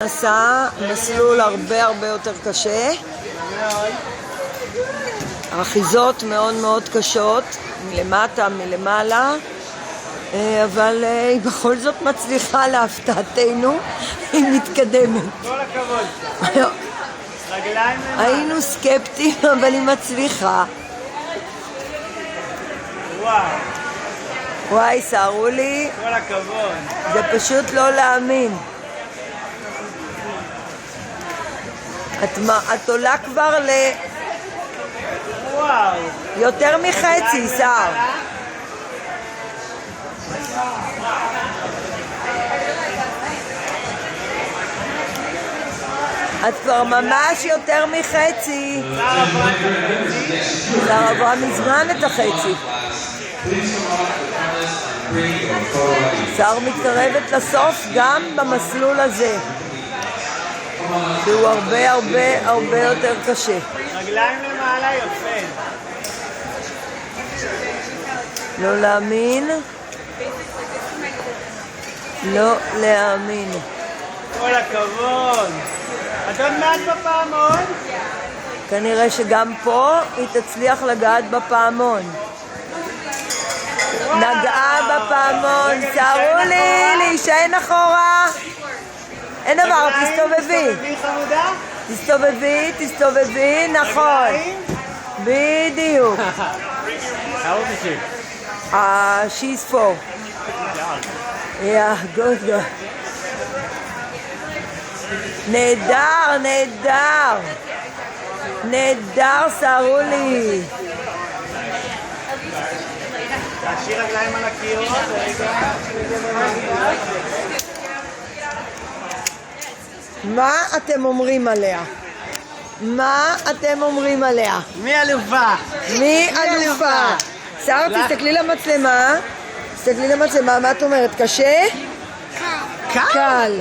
נסע מסלול הרבה יותר קשה, האחיזות מאוד מאוד קשות, מלמטה, מלמעלה, אבל היא בכל זאת מצליחה להפתעתנו, היא מתקדמת. כל הכבוד. רגליים למעלה. היינו סקפטיים, אבל היא מצליחה. וואו. וואי, סערו לי, כל הכבוד. זה פשוט לא להאמין. את עולה כבר וואו. יותר מחצי, סער. את כבר ממש יותר מחצי. סער עברה מזמן את החצי. סער מתקרבת לסוף גם במסלול הזה, שהוא הרבה יותר קשה. רגליים למעלה יפה. לא להאמין. לא להאמין. כל הכבוד. את עוד מעט בפעמון? כנראה שגם פה היא תצליח לגעת בפעמון. נגעה בפעמון. סערו לי, להישען אחורה. אין דבר, תסתובבי. תסתובבי חמודה? תסתובבי, נכון. בדיוק. How old is she? She's 4. Yeah, good. נהדר, סערו לי. תשאיר רגליים על הקירות, רגע. מה אתם אומרים עליה? מי אלופה? מי אלופה? סער, תסתכלי למצלמה. מה את אומרת? קשה? קל? קל.